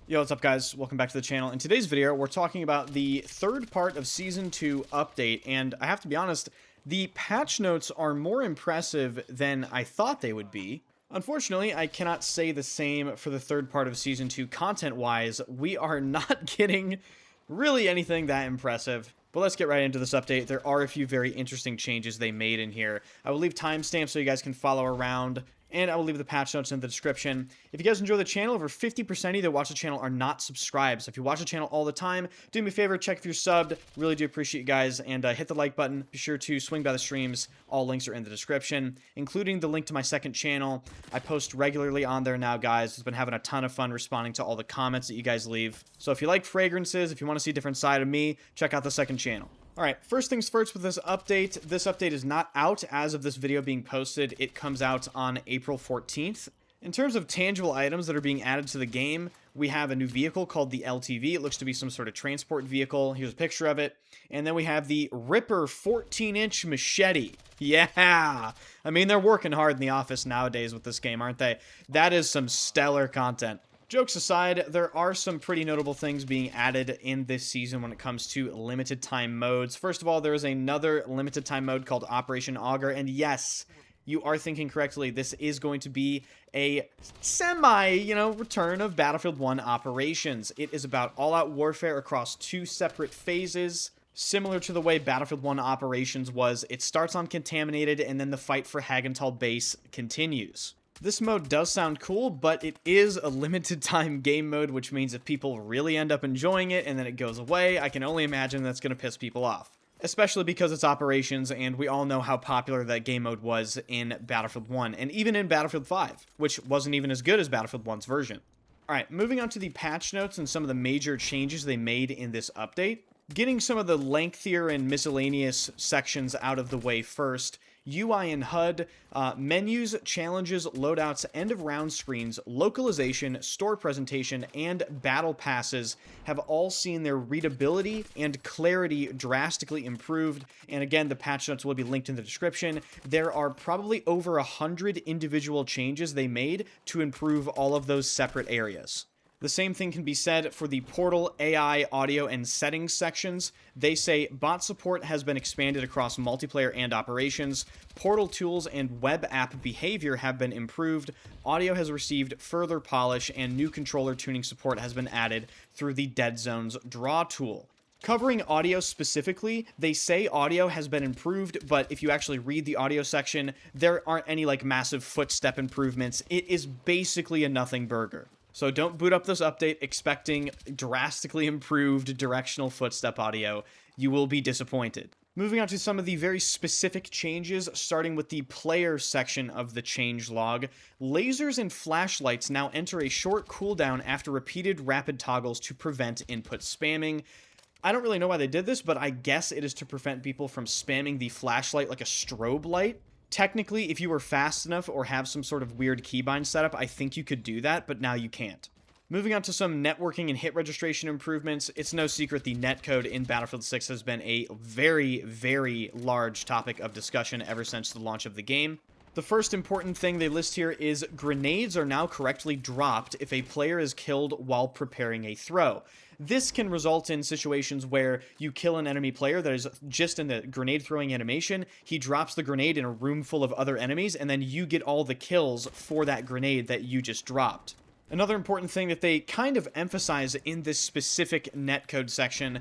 Yo, what's up guys? Welcome back to the channel. In today's video, we're talking about the third part of Season 2 update, and I have to be honest, the patch notes are more impressive than I thought they would be. Unfortunately, I cannot say the same for the third part of Season 2 content-wise. We are not getting really anything that impressive. But let's get right into this update. There are a few very interesting changes they made in here. I will leave timestamps so you guys can follow around, and I will leave the patch notes in the description. If you guys enjoy the channel, over 50% of you that watch the channel are not subscribed. So if you watch the channel all the time, do me a favor, check if you're subbed. Really do appreciate you guys, and hit the like button. Be sure to swing by the streams. All links are in the description, including the link to my second channel. I post regularly on there now, guys. I've been having a ton of fun responding to all the comments that you guys leave. So if you like fragrances, if you want to see a different side of me, check out the second channel. Alright, first things first with this update. This update is not out as of this video being posted. It comes out on April 14th. In terms of tangible items that are being added to the game, we have a new vehicle called the LTV. It looks to be some sort of transport vehicle. Here's a picture of it. And then we have the Ripper 14-inch machete. Yeah! I mean, they're working hard in the office nowadays with this game, aren't they? That is some stellar content. Jokes aside, there are some pretty notable things being added in this season when it comes to limited time modes. First of all, there is another limited time mode called Operation Augur, and yes, you are thinking correctly, this is going to be a return of Battlefield 1 operations. It is about all-out warfare across two separate phases. Similar to the way Battlefield 1 operations was, it starts on Contaminated, and then the fight for Hagenthal Base continues. This mode does sound cool, but it is a limited time game mode, which means if people really end up enjoying it and then it goes away, I can only imagine that's going to piss people off. Especially because it's operations, and we all know how popular that game mode was in Battlefield 1, and even in Battlefield 5, which wasn't even as good as Battlefield 1's version. Alright, moving on to the patch notes and some of the major changes they made in this update. Getting some of the lengthier and miscellaneous sections out of the way first. UI and HUD, menus, challenges, loadouts, end of round screens, localization, store presentation, and battle passes have all seen their readability and clarity drastically improved. And again, the patch notes will be linked in the description. There are probably over 100 individual changes they made to improve all of those separate areas. The same thing can be said for the Portal, AI, audio, and settings sections. They say bot support has been expanded across multiplayer and operations. Portal tools and web app behavior have been improved. Audio has received further polish, and new controller tuning support has been added through the Dead Zones draw tool. Covering audio specifically, they say audio has been improved, but if you actually read the audio section, there aren't any massive footstep improvements. It is basically a nothing burger. So don't boot up this update expecting drastically improved directional footstep audio. You will be disappointed. Moving on to some of the very specific changes, starting with the player section of the changelog. Lasers and flashlights now enter a short cooldown after repeated rapid toggles to prevent input spamming. I don't really know why they did this, but I guess it is to prevent people from spamming the flashlight like a strobe light. Technically, if you were fast enough or have some sort of weird keybind setup, I think you could do that, but now you can't. Moving on to some networking and hit registration improvements, it's no secret the netcode in Battlefield 6 has been a very, very large topic of discussion ever since the launch of the game. The first important thing they list here is grenades are now correctly dropped if a player is killed while preparing a throw. This can result in situations where you kill an enemy player that is just in the grenade throwing animation, he drops the grenade in a room full of other enemies, and then you get all the kills for that grenade that you just dropped. Another important thing that they kind of emphasize in this specific netcode section,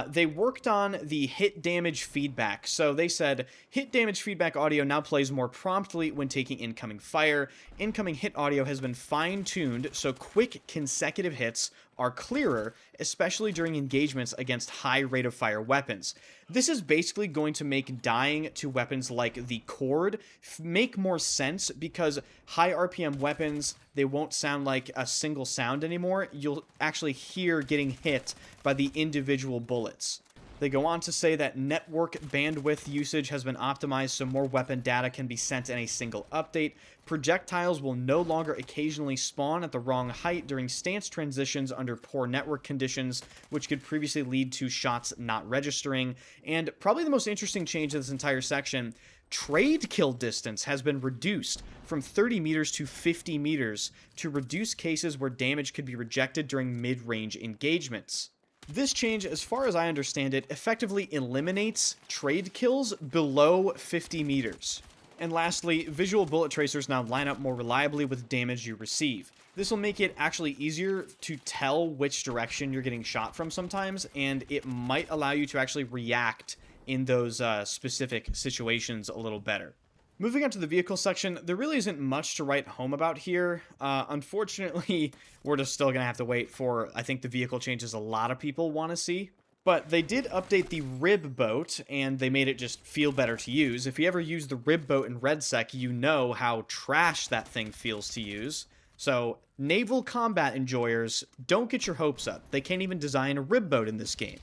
they worked on the hit damage feedback. So they said, hit damage feedback audio now plays more promptly when taking incoming fire. Incoming hit audio has been fine-tuned, so quick consecutive hits are clearer, especially during engagements against high rate of fire weapons. This is basically going to make dying to weapons like the Cord make more sense, because high RPM weapons, they won't sound like a single sound anymore. You'll actually hear getting hit by the individual bullets. They go on to say that network bandwidth usage has been optimized so more weapon data can be sent in a single update. Projectiles will no longer occasionally spawn at the wrong height during stance transitions under poor network conditions, which could previously lead to shots not registering. And probably the most interesting change of this entire section, Trade kill distance has been reduced from 30 meters to 50 meters to reduce cases where damage could be rejected during mid-range engagements. This change, as far as I understand it, effectively eliminates trade kills below 50 meters. And lastly, visual bullet tracers now line up more reliably with damage you receive. This will make it actually easier to tell which direction you're getting shot from sometimes, and it might allow you to actually react in those specific situations a little better. Moving on to the vehicle section, there really isn't much to write home about here. Unfortunately, we're just still going to have to wait for, I think, the vehicle changes a lot of people want to see. But they did update the rib boat, and they made it just feel better to use. If you ever use the rib boat in RedSec, you know how trash that thing feels to use. So, naval combat enjoyers, don't get your hopes up. They can't even design a rib boat in this game.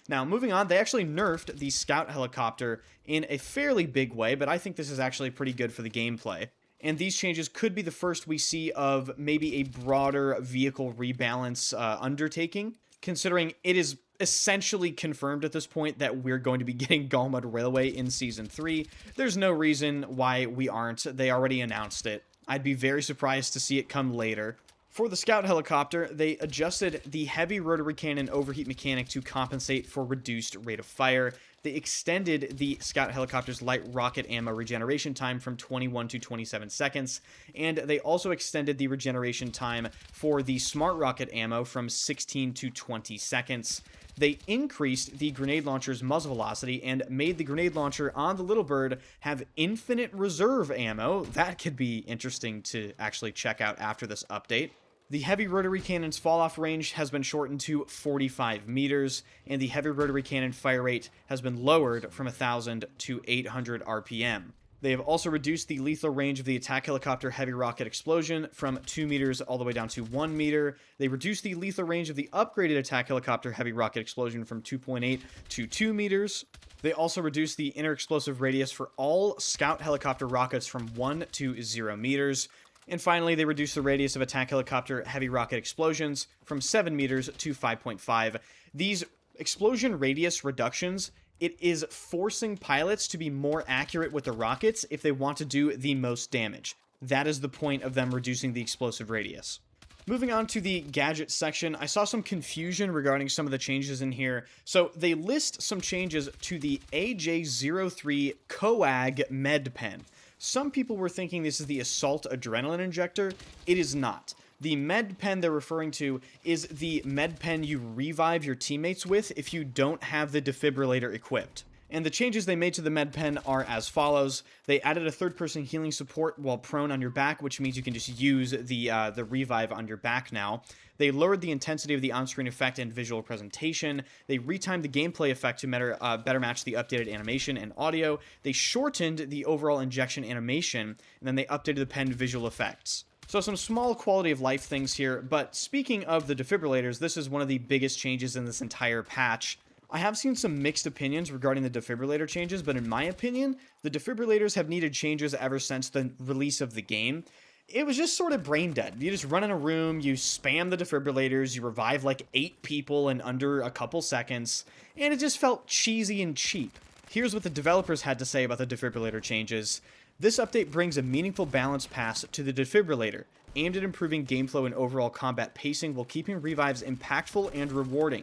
Now, moving on, they actually nerfed the scout helicopter in a fairly big way, but I think this is actually pretty good for the gameplay. And these changes could be the first we see of maybe a broader vehicle rebalance undertaking, considering it is essentially confirmed at this point that we're going to be getting Galmud Railway in Season 3. There's no reason why we aren't. They already announced it. I'd be very surprised to see it come later. For the scout helicopter, they adjusted the heavy rotary cannon overheat mechanic to compensate for reduced rate of fire. They extended the scout helicopter's light rocket ammo regeneration time from 21 to 27 seconds, and they also extended the regeneration time for the smart rocket ammo from 16 to 20 seconds. They increased the grenade launcher's muzzle velocity and made the grenade launcher on the Little Bird have infinite reserve ammo. That could be interesting to actually check out after this update. The heavy rotary cannon's fall-off range has been shortened to 45 meters, and the heavy rotary cannon fire rate has been lowered from 1,000 to 800 RPM. They have also reduced the lethal range of the attack helicopter heavy rocket explosion from 2 meters all the way down to 1 meter. They reduced the lethal range of the upgraded attack helicopter heavy rocket explosion from 2.8 to 2 meters. They also reduced the inner explosive radius for all scout helicopter rockets from 1 to 0 meters. And finally, they reduced the radius of attack helicopter heavy rocket explosions from 7 meters to 5.5. These explosion radius reductions, it is forcing pilots to be more accurate with the rockets if they want to do the most damage. That is the point of them reducing the explosive radius. Moving on to the gadget section, I saw some confusion regarding some of the changes in here. So they list some changes to the AJ03 Coag med pen. Some people were thinking this is the Assault Adrenaline Injector. It is not. The med pen they're referring to is the med pen you revive your teammates with if you don't have the defibrillator equipped. And the changes they made to the med pen are as follows. They added a third-person healing support while prone on your back, which means you can just use the revive on your back now. They lowered the intensity of the on-screen effect and visual presentation. They retimed the gameplay effect to better match the updated animation and audio. They shortened the overall injection animation, and then they updated the pen visual effects. So some small quality of life things here, but speaking of the defibrillators, this is one of the biggest changes in this entire patch. I have seen some mixed opinions regarding the defibrillator changes, but in my opinion, the defibrillators have needed changes ever since the release of the game. It was just sort of brain dead. You just run in a room, you spam the defibrillators, you revive like 8 people in under a couple seconds, and it just felt cheesy and cheap. Here's what the developers had to say about the defibrillator changes. This update brings a meaningful balance pass to the defibrillator, aimed at improving game flow and overall combat pacing while keeping revives impactful and rewarding.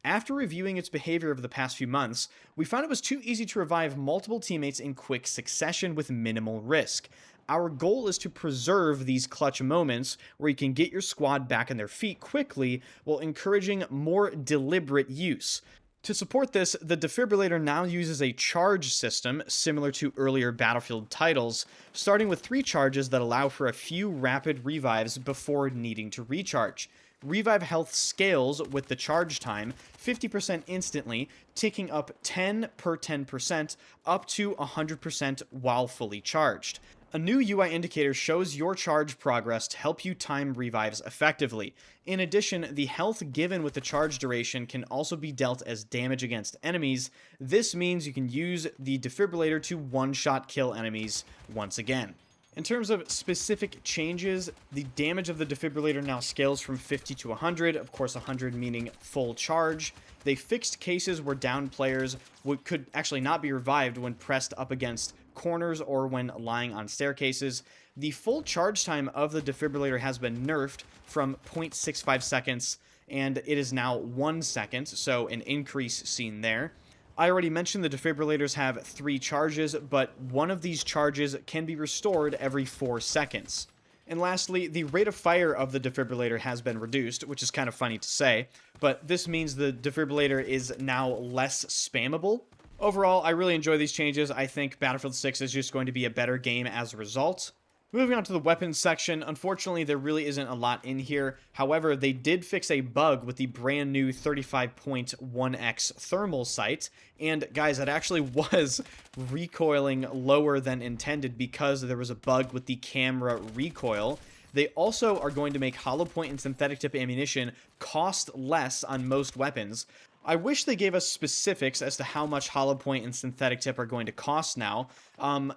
After reviewing its behavior over the past few months, we found it was too easy to revive multiple teammates in quick succession with minimal risk. Our goal is to preserve these clutch moments where you can get your squad back on their feet quickly while encouraging more deliberate use. To support this, the defibrillator now uses a charge system similar to earlier Battlefield titles, starting with 3 charges that allow for a few rapid revives before needing to recharge. Revive health scales with the charge time, 50% instantly, ticking up 10 per 10%, up to 100% while fully charged. A new UI indicator shows your charge progress to help you time revives effectively. In addition, the health given with the charge duration can also be dealt as damage against enemies. This means you can use the defibrillator to one-shot kill enemies once again. In terms of specific changes, the damage of the defibrillator now scales from 50 to 100, of course 100 meaning full charge. They fixed cases where downed players could actually not be revived when pressed up against corners or when lying on staircases. The full charge time of the defibrillator has been nerfed from 0.65 seconds, and it is now 1 second, so an increase seen there. I already mentioned the defibrillators have 3 charges, but one of these charges can be restored every 4 seconds. And lastly, the rate of fire of the defibrillator has been reduced, which is kind of funny to say, but this means the defibrillator is now less spammable. Overall, I really enjoy these changes. I think Battlefield 6 is just going to be a better game as a result. Moving on to the weapons section, unfortunately there really isn't a lot in here. However, they did fix a bug with the brand new 35.1x thermal sight, and guys, it actually was recoiling lower than intended because there was a bug with the camera recoil. They also are going to make hollow point and synthetic tip ammunition cost less on most weapons. I wish they gave us specifics as to how much hollow point and synthetic tip are going to cost now.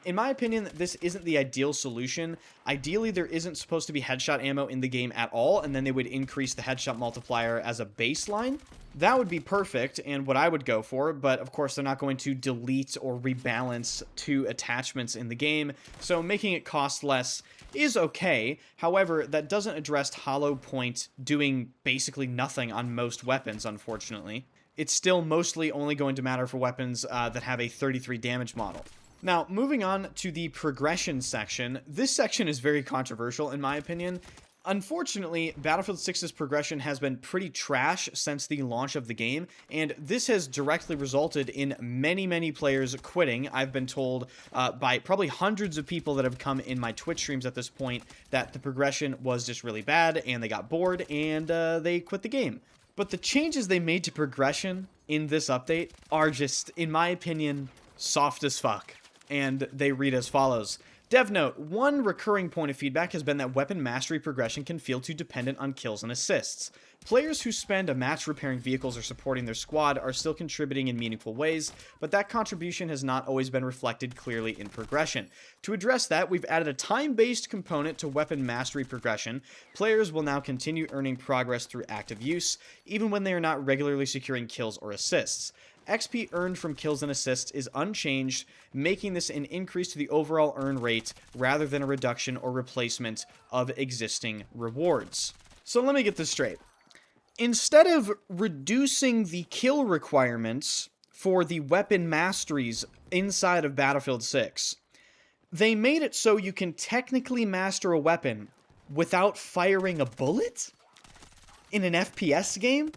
In my opinion, this isn't the ideal solution. Ideally, there isn't supposed to be headshot ammo in the game at all, and then they would increase the headshot multiplier as a baseline. That would be perfect and what I would go for, but of course they're not going to delete or rebalance 2 attachments in the game, so making it cost less is okay. However, that doesn't address hollow point doing basically nothing on most weapons, unfortunately. It's still mostly only going to matter for weapons that have a 33 damage model. Now, moving on to the progression section, this section is very controversial in my opinion. Unfortunately, Battlefield 6's progression has been pretty trash since the launch of the game, and this has directly resulted in many players quitting. I've been told by probably hundreds of people that have come in my Twitch streams at this point that the progression was just really bad, and they got bored, and they quit the game. But the changes they made to progression in this update are just, in my opinion, soft as fuck. And they read as follows. Dev note, one recurring point of feedback has been that weapon mastery progression can feel too dependent on kills and assists. Players who spend a match repairing vehicles or supporting their squad are still contributing in meaningful ways, but that contribution has not always been reflected clearly in progression. To address that, we've added a time-based component to weapon mastery progression. Players will now continue earning progress through active use, even when they are not regularly securing kills or assists. XP earned from kills and assists is unchanged, making this an increase to the overall earn rate rather than a reduction or replacement of existing rewards. So let me get this straight. Instead of reducing the kill requirements for the weapon masteries inside of Battlefield 6, they made it so you can technically master a weapon without firing a bullet? In an FPS game?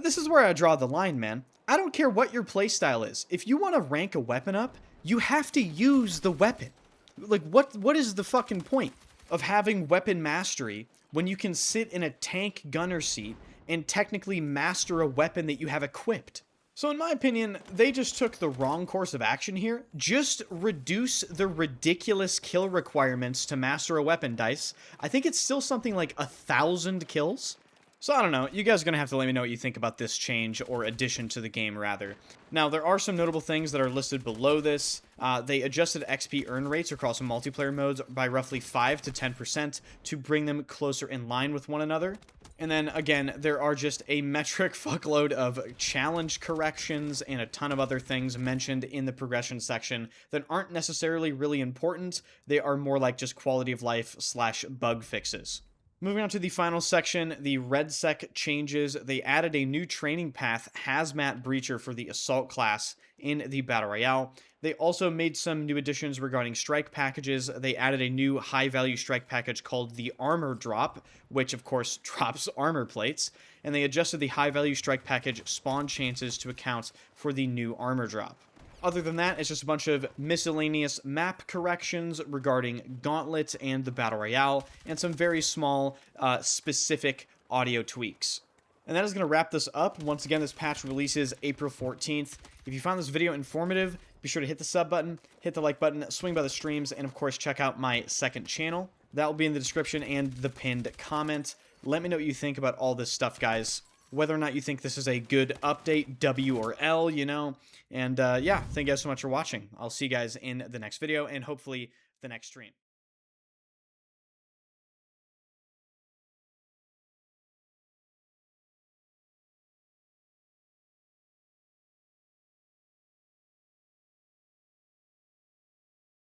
This is where I draw the line, man. I don't care what your playstyle is. If you want to rank a weapon up, you have to use the weapon. Like, what is the fucking point of having weapon mastery when you can sit in a tank gunner seat and technically master a weapon that you have equipped? So in my opinion, they just took the wrong course of action here. Just reduce the ridiculous kill requirements to master a weapon, DICE. I think it's still something like 1,000 kills. So I don't know, you guys are going to have to let me know what you think about this change, or addition to the game, rather. Now, there are some notable things that are listed below this. They adjusted XP earn rates across multiplayer modes by roughly 5 to 10% to bring them closer in line with one another. And then, again, there are just a metric fuckload of challenge corrections and a ton of other things mentioned in the progression section that aren't necessarily really important. They are more like just quality of life / bug fixes. Moving on to the final section, the RedSec changes. They added a new training path, Hazmat Breacher, for the Assault class in the Battle Royale. They also made some new additions regarding strike packages. They added a new high-value strike package called the Armor Drop, which of course drops armor plates. And they adjusted the high-value strike package spawn chances to account for the new armor drop. Other than that, it's just a bunch of miscellaneous map corrections regarding Gauntlet and the Battle Royale, and some very small, specific audio tweaks. And that is going to wrap this up. Once again, this patch releases April 14th. If you found this video informative, be sure to hit the sub button, hit the like button, swing by the streams, and of course check out my second channel. That will be in the description and the pinned comment. Let me know what you think about all this stuff, guys. Whether or not you think this is a good update, W or L, you know. And yeah, thank you guys so much for watching. I'll see you guys in the next video and hopefully the next stream.